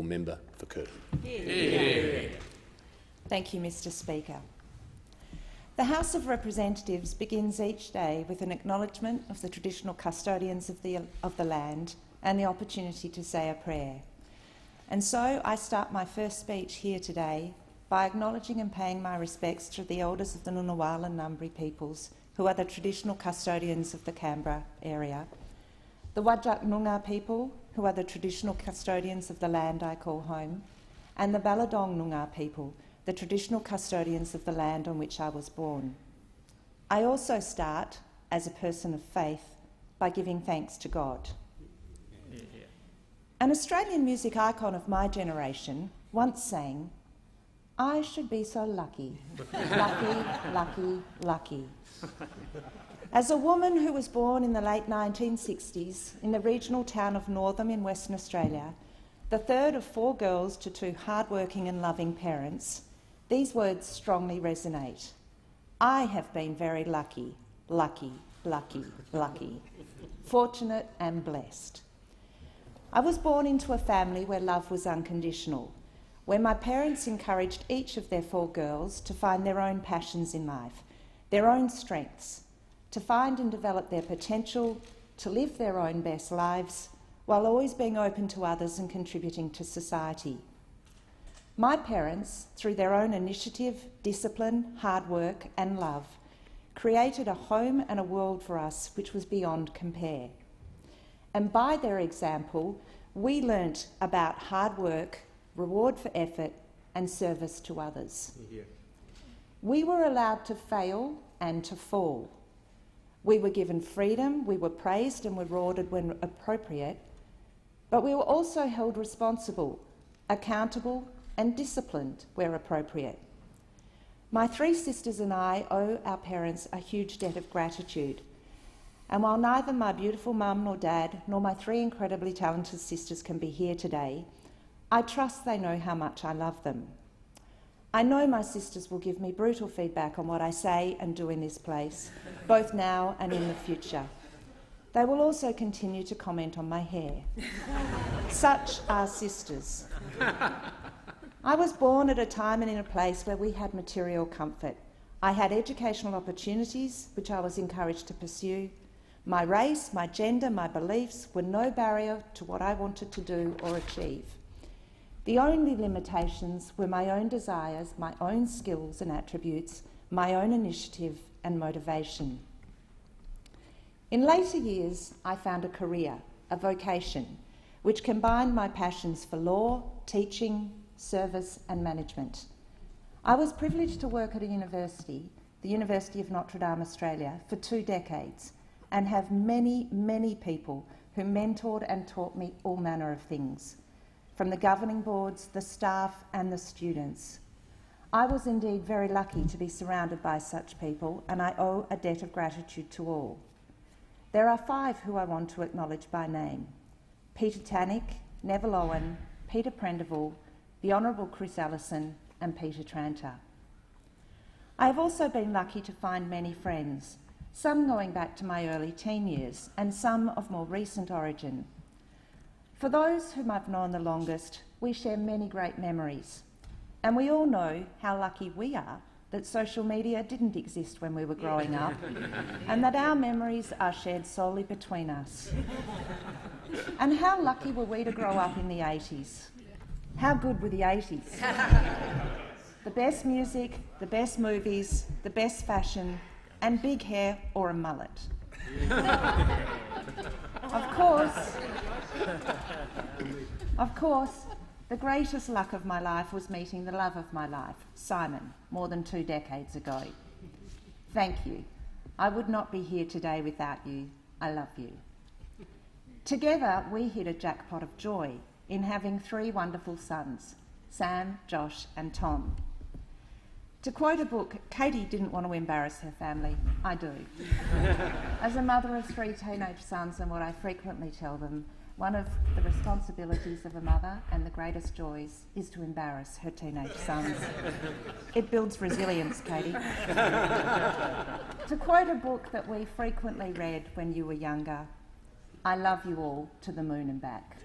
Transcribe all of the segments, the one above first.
member for Curtin. Thank you, Mr. Speaker. The House of Representatives begins each day with an acknowledgement of the traditional custodians of the land and the opportunity to say a prayer. And so I start my first speech here today by acknowledging and paying my respects to the elders of the Ngunnawal and Ngambri peoples, who are the traditional custodians of the Canberra area, the Whadjuk Noongar people, who are the traditional custodians of the land I call home, and the Balladong Noongar people, the traditional custodians of the land on which I was born. I also start, as a person of faith, by giving thanks to God. An Australian music icon of my generation once sang, "I should be so lucky, lucky, lucky, lucky." As a woman who was born in the late 1960s in the regional town of Northam in Western Australia, the third of 4 girls to 2 hard-working and loving parents, these words strongly resonate. I have been very lucky, lucky, lucky, lucky, fortunate and blessed. I was born into a family where love was unconditional, where my parents encouraged each of their 4 girls to find their own passions in life, their own strengths, to find and develop their potential, to live their own best lives, while always being open to others and contributing to society. My parents, through their own initiative, discipline, hard work and love, created a home and a world for us which was beyond compare. And by their example, we learnt about hard work, reward for effort and service to others. We were allowed to fail and to fall. We were given freedom, we were praised and rewarded when appropriate, but we were also held responsible, accountable and disciplined where appropriate. My 3 sisters and I owe our parents a huge debt of gratitude, and while neither my beautiful mum nor dad nor my 3 incredibly talented sisters can be here today, I trust they know how much I love them. I know my sisters will give me brutal feedback on what I say and do in this place, both now and in the future. They will also continue to comment on my hair. Such are sisters. I was born at a time and in a place where we had material comfort. I had educational opportunities, which I was encouraged to pursue. My race, my gender, my beliefs were no barrier to what I wanted to do or achieve. The only limitations were my own desires, my own skills and attributes, my own initiative and motivation. In later years, I found a career, a vocation, which combined my passions for law, teaching, service and management. I was privileged to work at a university, the University of Notre Dame, Australia, for 2 decades and have many, many people who mentored and taught me all manner of things, from the governing boards, the staff and the students. I was indeed very lucky to be surrounded by such people, and I owe a debt of gratitude to all. There are 5 who I want to acknowledge by name: Peter Tannick, Neville Owen, Peter Prendeville, the Honourable Chris Ellison and Peter Tranter. I have also been lucky to find many friends, some going back to my early teen years and some of more recent origin. For those whom I've known the longest, we share many great memories, and we all know how lucky we are that social media didn't exist when we were growing up, and that our memories are shared solely between us. And how lucky were we to grow up in the 80s? How good were the 80s? The best music, the best movies, the best fashion, and big hair or a mullet. Of course, the greatest luck of my life was meeting the love of my life, Simon, more than 2 decades ago. Thank you. I would not be here today without you. I love you. Together, we hit a jackpot of joy in having 3 wonderful sons, Sam, Josh and Tom. To quote a book, Katie didn't want to embarrass her family. I do. As a mother of 3 teenage sons, and what I frequently tell them, one of the responsibilities of a mother and the greatest joys is to embarrass her teenage sons. It builds resilience, Katie. To quote a book that we frequently read when you were younger, I love you all to the moon and back.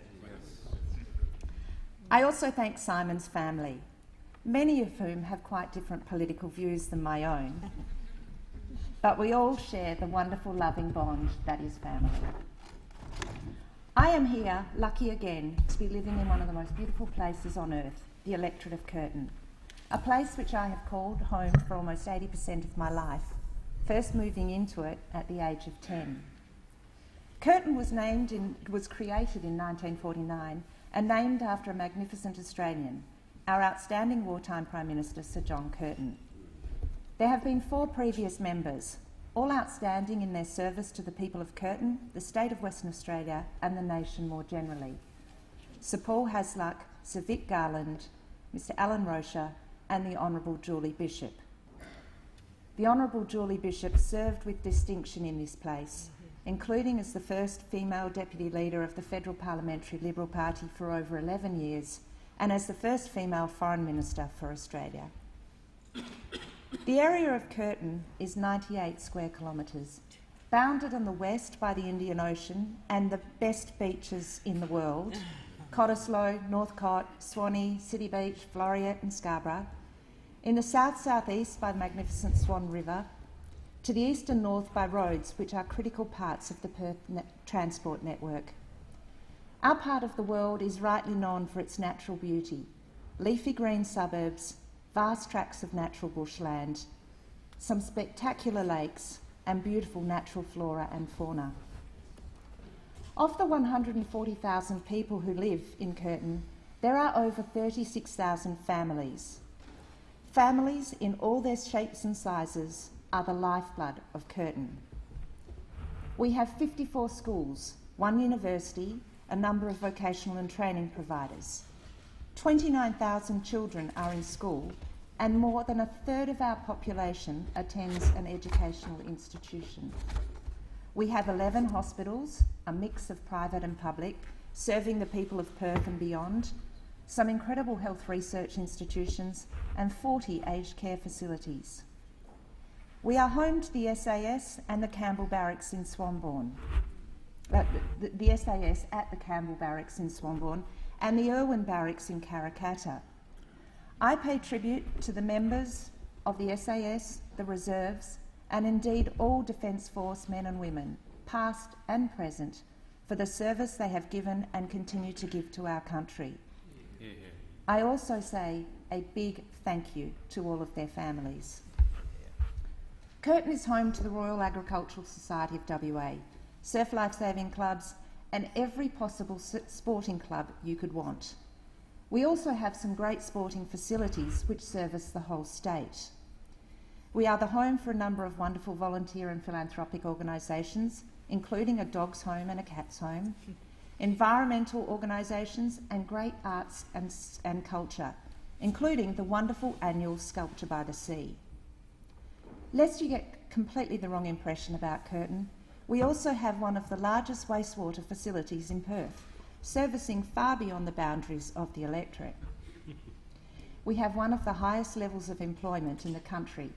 I also thank Simon's family, many of whom have quite different political views than my own, but we all share the wonderful loving bond that is family. I am here, lucky again, to be living in one of the most beautiful places on earth, the electorate of Curtin, a place which I have called home for almost 80% of my life, first moving into it at the age of 10. Curtin was created in 1949 and named after a magnificent Australian, our outstanding wartime Prime Minister, Sir John Curtin. There have been 4 previous members, all outstanding in their service to the people of Curtin, the state of Western Australia and the nation more generally. Sir Paul Hasluck, Sir Vic Garland, Mr Alan Rocher and the Honourable Julie Bishop. The Honourable Julie Bishop served with distinction in this place, including as the first female deputy leader of the Federal Parliamentary Liberal Party for over 11 years and as the first female foreign minister for Australia. The area of Curtin is 98 square kilometres, bounded on the west by the Indian Ocean and the best beaches in the world, Cottesloe, Northcote, Swanee, City Beach, Floreat and Scarborough, in the south-southeast by the magnificent Swan River, to the east and north by roads which are critical parts of the Perth transport network. Our part of the world is rightly known for its natural beauty, leafy green suburbs, vast tracts of natural bushland, some spectacular lakes and beautiful natural flora and fauna. Of the 140,000 people who live in Curtin, there are over 36,000 families. Families in all their shapes and sizes are the lifeblood of Curtin. We have 54 schools, 1 university, a number of vocational and training providers. 29,000 children are in school and more than a third of our population attends an educational institution. We have 11 hospitals, a mix of private and public, serving the people of Perth and beyond, some incredible health research institutions and 40 aged care facilities. We are home to the SAS and the Campbell Barracks in Swanbourne, the SAS at the Campbell Barracks in Swanbourne and the Irwin Barracks in Karrakatta. I pay tribute to the members of the SAS, the reserves, and indeed all Defence Force men and women, past and present, for the service they have given and continue to give to our country. I also say a big thank you to all of their families. Curtin is home to the Royal Agricultural Society of WA, surf lifesaving clubs, and every possible sporting club you could want. We also have some great sporting facilities which service the whole state. We are the home for a number of wonderful volunteer and philanthropic organisations, including a dog's home and a cat's home, environmental organisations and great arts and culture, including the wonderful annual Sculpture by the Sea. Lest you get completely the wrong impression about Curtin, we also have one of the largest wastewater facilities in Perth, servicing far beyond the boundaries of the electorate. We have one of the highest levels of employment in the country.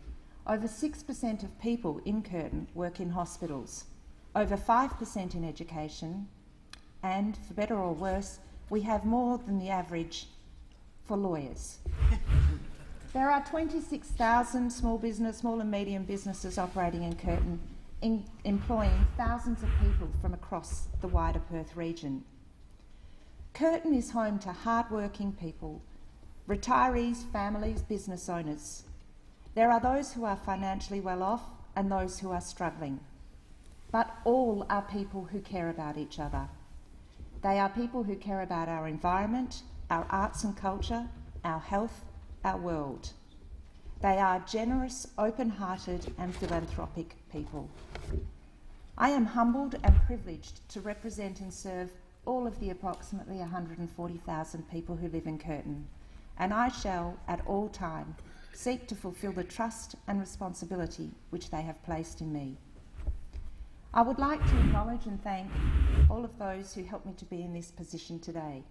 Over 6% of people in Curtin work in hospitals, over 5% in education, and, for better or worse, we have more than the average for lawyers. There are 26,000 small and medium businesses operating in Curtin, employing thousands of people from across the wider Perth region. Curtin is home to hard-working people, retirees, families, business owners. There are those who are financially well off and those who are struggling. But all are people who care about each other. They are people who care about our environment, our arts and culture, our health, our world. They are generous, open-hearted and philanthropic people. I am humbled and privileged to represent and serve all of the approximately 140,000 people who live in Curtin, and I shall, at all time, seek to fulfil the trust and responsibility which they have placed in me. I would like to acknowledge and thank all of those who helped me to be in this position today.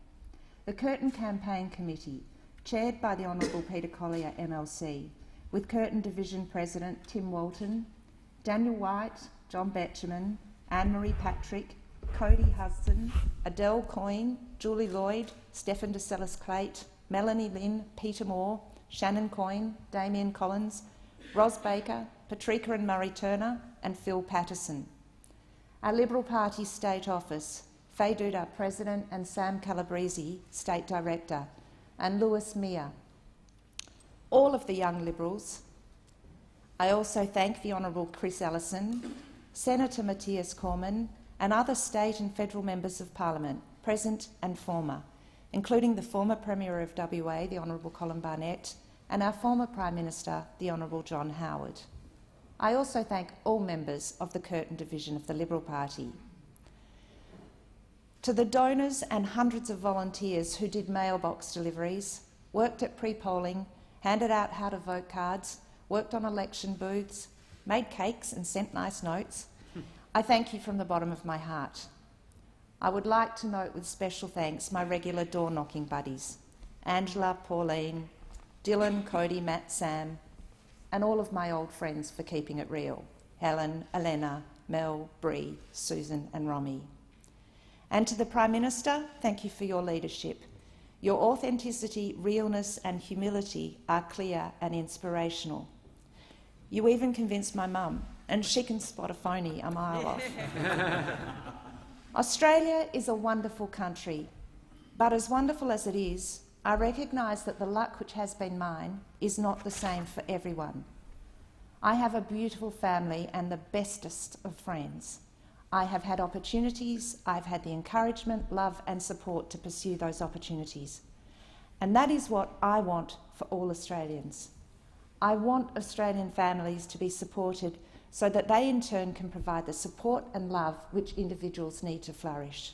The Curtin Campaign Committee, chaired by the Honourable Peter Collier MLC, with Curtin Division President Tim Walton, Daniel White, John Betjeman, Anne-Marie Patrick, Cody Hudson, Adele Coyne, Julie Lloyd, Stephen DeSellis-Clate, Melanie Lynn, Peter Moore, Shannon Coyne, Damien Collins, Ros Baker, Patrika and Murray Turner, and Phil Patterson. Our Liberal Party State Office, Faye Duda, President, and Sam Calabrese, State Director, and Lewis Meir. All of the young Liberals. I also thank the Honourable Chris Ellison, Senator Matthias Cormann, and other state and federal members of Parliament, present and former, including the former Premier of WA, the Honourable Colin Barnett, and our former Prime Minister, the Honourable John Howard. I also thank all members of the Curtin Division of the Liberal Party. To the donors and hundreds of volunteers who did mailbox deliveries, worked at pre-polling, handed out how-to-vote cards, worked on election booths, made cakes and sent nice notes, I thank you from the bottom of my heart. I would like to note with special thanks my regular door-knocking buddies, Angela, Pauline, Dylan, Cody, Matt, Sam, and all of my old friends for keeping it real, Helen, Elena, Mel, Bree, Susan and Romy. And to the Prime Minister, thank you for your leadership. Your authenticity, realness and humility are clear and inspirational. You even convinced my mum, and she can spot a phony a mile off. Australia is a wonderful country, but as wonderful as it is, I recognise that the luck which has been mine is not the same for everyone. I have a beautiful family and the bestest of friends. I have had opportunities, I've had the encouragement, love and support to pursue those opportunities. And that is what I want for all Australians. I want Australian families to be supported so that they in turn can provide the support and love which individuals need to flourish.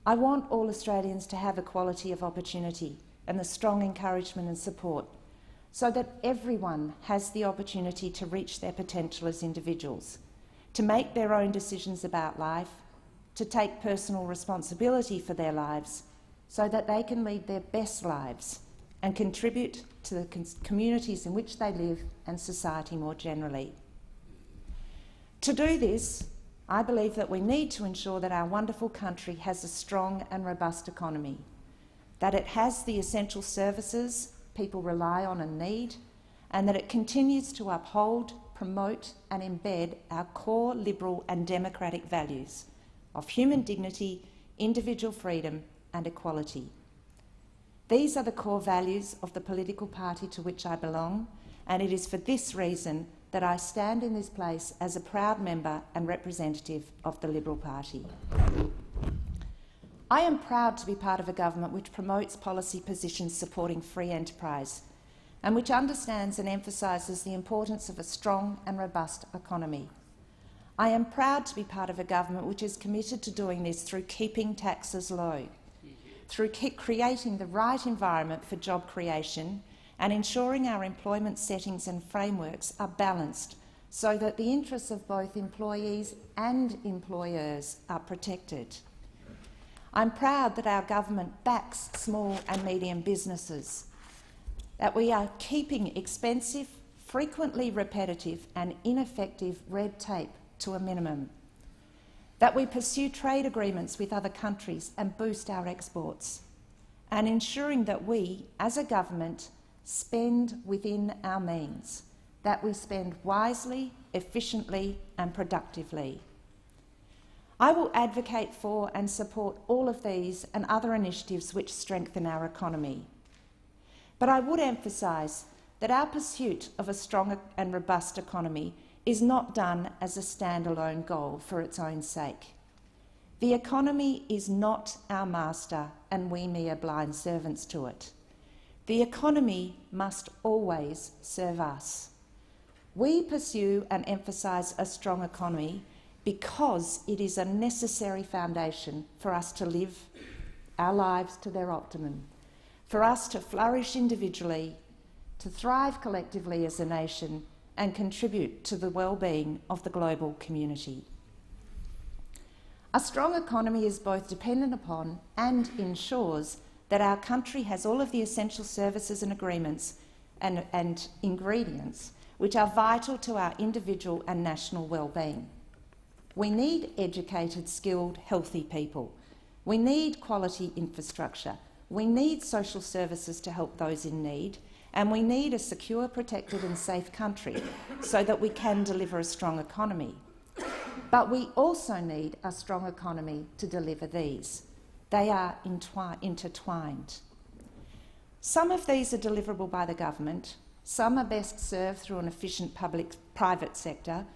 I want all Australians to have equality of opportunity and the strong encouragement and support so that everyone has the opportunity to reach their potential as individuals, to make their own decisions about life, to take personal responsibility for their lives so that they can lead their best lives and contribute to the communities in which they live and society more generally. To do this, I believe that we need to ensure that our wonderful country has a strong and robust economy, that it has the essential services people rely on and need, and that it continues to uphold, promote and embed our core liberal and democratic values of human dignity, individual freedom and equality. These are the core values of the political party to which I belong, and it is for this reason that I stand in this place as a proud member and representative of the Liberal Party. I am proud to be part of a government which promotes policy positions supporting free enterprise and which understands and emphasises the importance of a strong and robust economy. I am proud to be part of a government which is committed to doing this through keeping taxes low, through creating the right environment for job creation and ensuring our employment settings and frameworks are balanced so that the interests of both employees and employers are protected. I'm proud that our government backs small and medium businesses, that we are keeping expensive, frequently repetitive and ineffective red tape to a minimum, that we pursue trade agreements with other countries and boost our exports, and ensuring that we, as a government, spend within our means, that we spend wisely, efficiently and productively. I will advocate for and support all of these and other initiatives which strengthen our economy. But I would emphasise that our pursuit of a strong and robust economy is not done as a standalone goal for its own sake. The economy is not our master and we mere blind servants to it. The economy must always serve us. We pursue and emphasise a strong economy because it is a necessary foundation for us to live our lives to their optimum, for us to flourish individually, to thrive collectively as a nation and contribute to the well-being of the global community. A strong economy is both dependent upon and ensures that our country has all of the essential services and agreements and ingredients which are vital to our individual and national well-being. We need educated, skilled, healthy people We need quality infrastructure. We need social services to help those in need, and we need a secure, protected and safe country so that we can deliver a strong economy. But we also need a strong economy to deliver these. They are intertwined. Some of these are deliverable by the government, some are best served through an efficient public-private sector,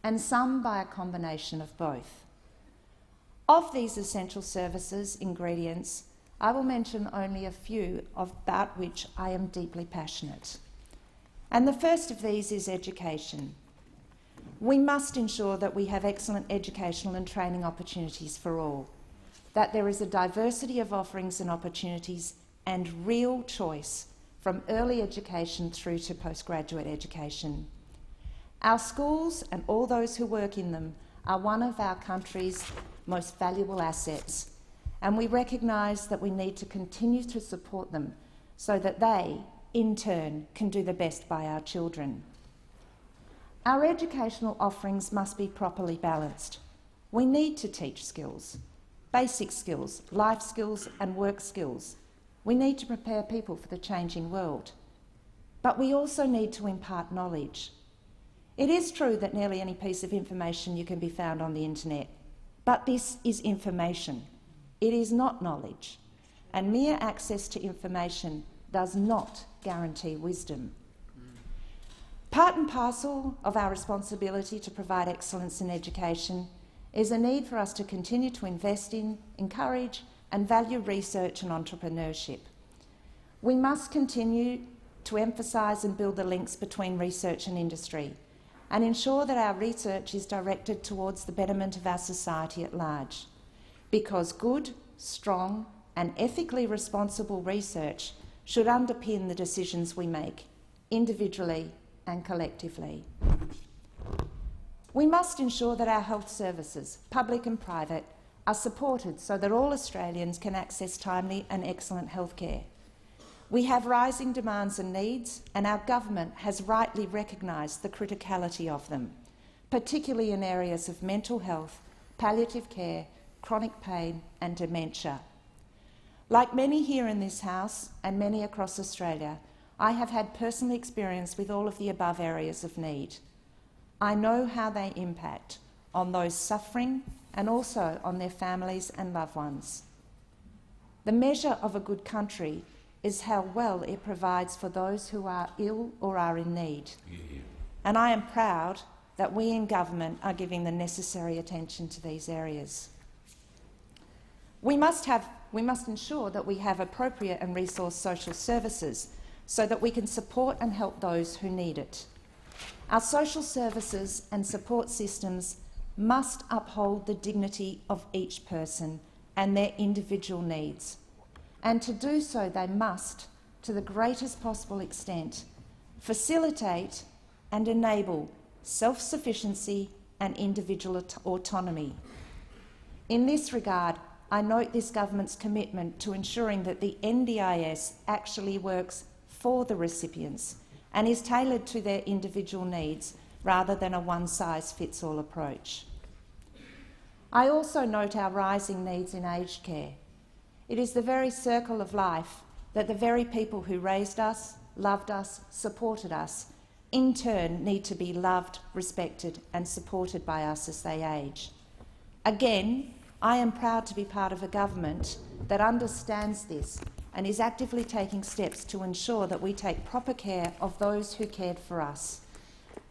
and some by a combination of both. Of these essential services ingredients, I will mention only a few about which I am deeply passionate. And the first of these is education. We must ensure that we have excellent educational and training opportunities for all, that there is a diversity of offerings and opportunities and real choice from early education through to postgraduate education. Our schools and all those who work in them are one of our country's most valuable assets, and we recognise that we need to continue to support them so that they, in turn, can do the best by our children. Our educational offerings must be properly balanced. We need to teach skills, basic skills, life skills and work skills. We need to prepare people for the changing world. But we also need to impart knowledge. It is true that nearly any piece of information you can be found on the internet, but this is information. It is not knowledge, and mere access to information does not guarantee wisdom. Part and parcel of our responsibility to provide excellence in education is a need for us to continue to invest in, encourage and value research and entrepreneurship. We must continue to emphasise and build the links between research and industry and ensure that our research is directed towards the betterment of our society at large, because good, strong and ethically responsible research should underpin the decisions we make, individually and collectively. We must ensure that our health services, public and private, are supported so that all Australians can access timely and excellent healthcare. We have rising demands and needs, and our government has rightly recognised the criticality of them, particularly in areas of mental health, palliative care, chronic pain and dementia. Like many here in this House and many across Australia, I have had personal experience with all of the above areas of need. I know how they impact on those suffering and also on their families and loved ones. The measure of a good country is how well it provides for those who are ill or are in need. And I am proud that we in government are giving the necessary attention to these areas. We must ensure that we have appropriate and resourced social services so that we can support and help those who need it. Our social services and support systems must uphold the dignity of each person and their individual needs. And to do so, they must, to the greatest possible extent, facilitate and enable self-sufficiency and individual autonomy. In this regard, I note this government's commitment to ensuring that the NDIS actually works for the recipients and is tailored to their individual needs rather than a one-size-fits-all approach. I also note our rising needs in aged care. It is the very circle of life that the very people who raised us, loved us, supported us, in turn need to be loved, respected and supported by us as they age. Again, I am proud to be part of a government that understands this and is actively taking steps to ensure that we take proper care of those who cared for us,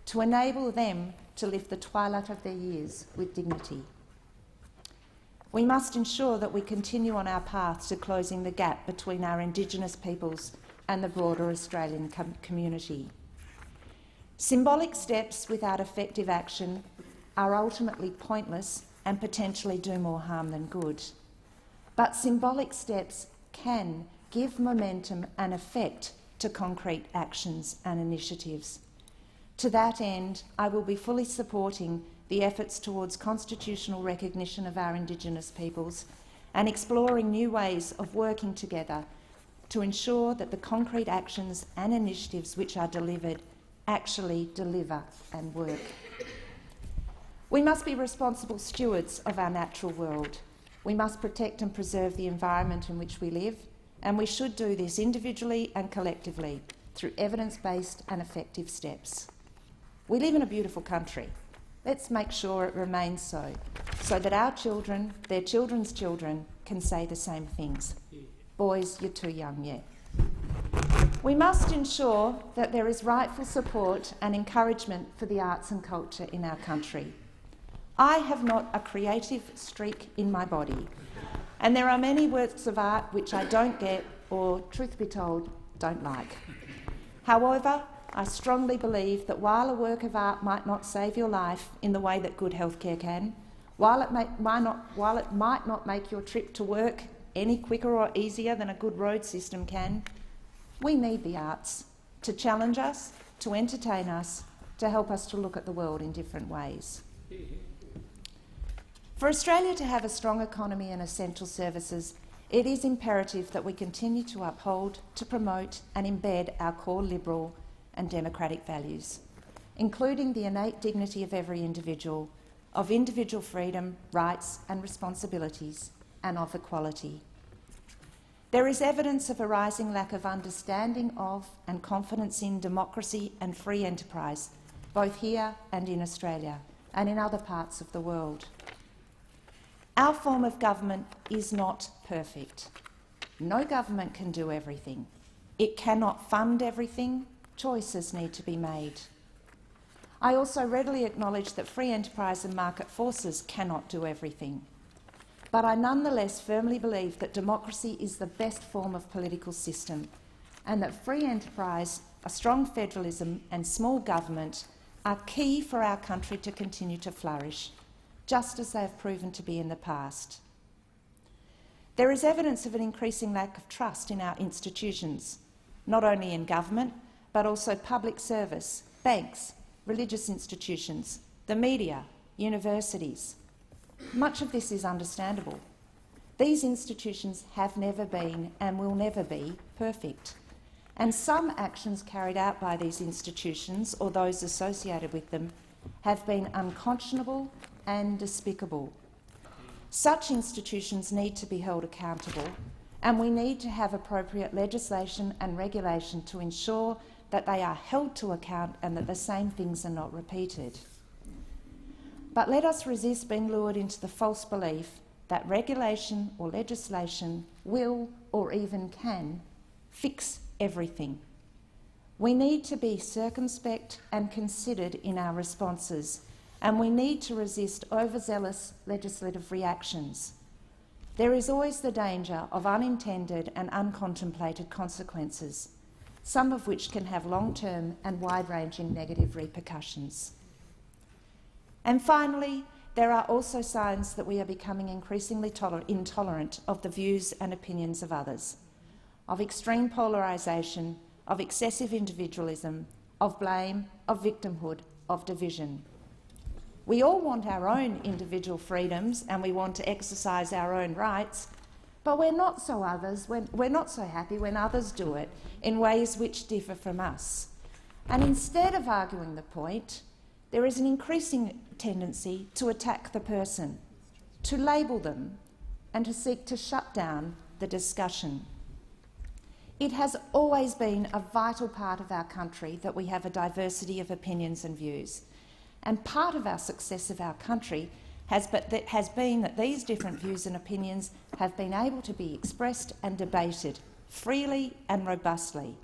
to enable them to live the twilight of their years with dignity. We must ensure that we continue on our path to closing the gap between our Indigenous peoples and the broader Australian community. Symbolic steps without effective action are ultimately pointless and potentially do more harm than good. But symbolic steps can give momentum and effect to concrete actions and initiatives. To that end, I will be fully supporting the efforts towards constitutional recognition of our Indigenous peoples and exploring new ways of working together to ensure that the concrete actions and initiatives which are delivered actually deliver and work. We must be responsible stewards of our natural world. We must protect and preserve the environment in which we live, and we should do this individually and collectively through evidence-based and effective steps. We live in a beautiful country. Let's make sure it remains so that our children, their children's children, can say the same things. Boys, you're too young yet. We must ensure that there is rightful support and encouragement for the arts and culture in our country. I have not a creative streak in my body, and there are many works of art which I don't get or, truth be told, don't like. However, I strongly believe that while a work of art might not save your life in the way that good healthcare can, while it might not make your trip to work any quicker or easier than a good road system can, we need the arts to challenge us, to entertain us, to help us to look at the world in different ways. For Australia to have a strong economy and essential services, it is imperative that we continue to uphold, to promote and embed our core liberal and democratic values, including the innate dignity of every individual, of individual freedom, rights and responsibilities, and of equality. There is evidence of a rising lack of understanding of and confidence in democracy and free enterprise, both here and in Australia, and in other parts of the world. Our form of government is not perfect. No government can do everything. It cannot fund everything. Choices need to be made. I also readily acknowledge that free enterprise and market forces cannot do everything. But I nonetheless firmly believe that democracy is the best form of political system, and that free enterprise, a strong federalism and small government are key for our country to continue to flourish, just as they have proven to be in the past. There is evidence of an increasing lack of trust in our institutions, not only in government, but also public service, banks, religious institutions, the media, universities. Much of this is understandable. These institutions have never been and will never be perfect, and some actions carried out by these institutions or those associated with them have been unconscionable and despicable. Such institutions need to be held accountable, and we need to have appropriate legislation and regulation to ensure that they are held to account and that the same things are not repeated. But let us resist being lured into the false belief that regulation or legislation will or even can fix everything. We need to be circumspect and considered in our responses, and we need to resist overzealous legislative reactions. There is always the danger of unintended and uncontemplated consequences, some of which can have long-term and wide-ranging negative repercussions. And finally, there are also signs that we are becoming increasingly intolerant of the views and opinions of others, of extreme polarisation, of excessive individualism, of blame, of victimhood, of division. We all want our own individual freedoms and we want to exercise our own rights, but we're not so happy when others do it in ways which differ from us. And instead of arguing the point, there is an increasing tendency to attack the person, to label them, and to seek to shut down the discussion. It has always been a vital part of our country that we have a diversity of opinions and views. And part of our success of our country has been that these different views and opinions have been able to be expressed and debated freely and robustly.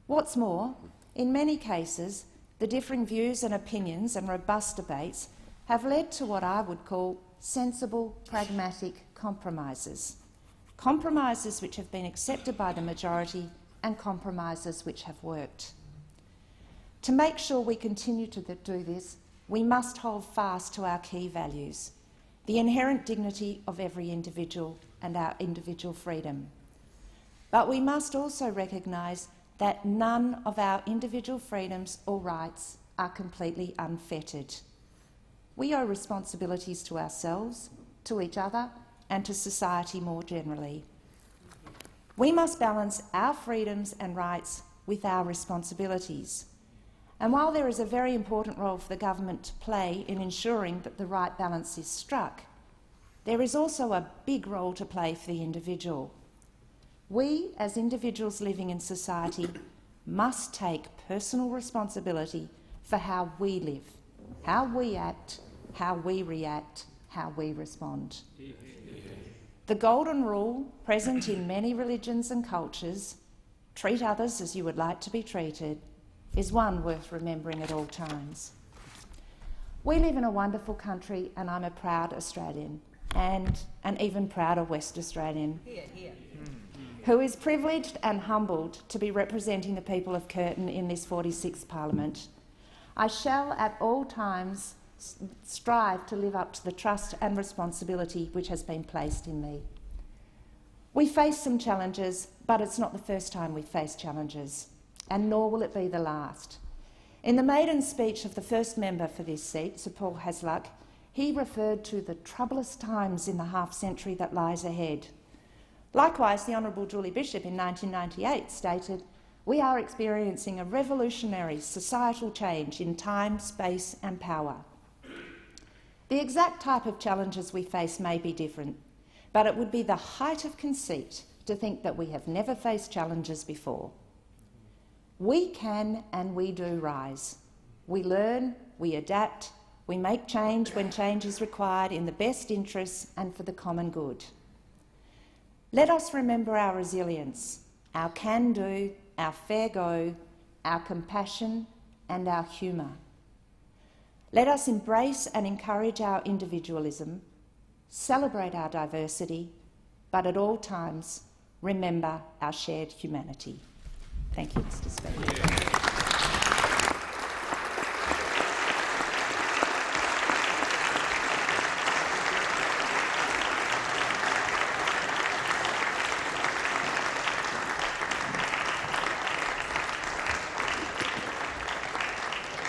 What's more, in many cases, the differing views and opinions and robust debates have led to what I would call sensible, pragmatic compromises. Compromises which have been accepted by the majority and compromises which have worked. To make sure we continue to do this, we must hold fast to our key values, the inherent dignity of every individual and our individual freedom. But we must also recognise that none of our individual freedoms or rights are completely unfettered. We owe responsibilities to ourselves, to each other, and to society more generally. We must balance our freedoms and rights with our responsibilities. And while there is a very important role for the government to play in ensuring that the right balance is struck, there is also a big role to play for the individual. We, as individuals living in society, must take personal responsibility for how we live, how we act, how we react, how we respond. The golden rule, present in many religions and cultures, treat others as you would like to be treated, is one worth remembering at all times. We live in a wonderful country, and I'm a proud Australian, and an even prouder West Australian, who is privileged and humbled to be representing the people of Curtin in this 46th Parliament. I shall at all times strive to live up to the trust and responsibility which has been placed in me. We face some challenges, but it's not the first time we've faced challenges, and nor will it be the last. In the maiden speech of the first member for this seat, Sir Paul Hasluck, he referred to the troublous times in the half-century that lies ahead. Likewise, the Honourable Julie Bishop in 1998 stated, "We are experiencing a revolutionary societal change in time, space and power." The exact type of challenges we face may be different, but it would be the height of conceit to think that we have never faced challenges before. We can and we do rise. We learn, we adapt, we make change when change is required in the best interests and for the common good. Let us remember our resilience, our can-do, our fair go, our compassion and our humour. Let us embrace and encourage our individualism, celebrate our diversity, but at all times remember our shared humanity. Thank you, Mr. Speaker.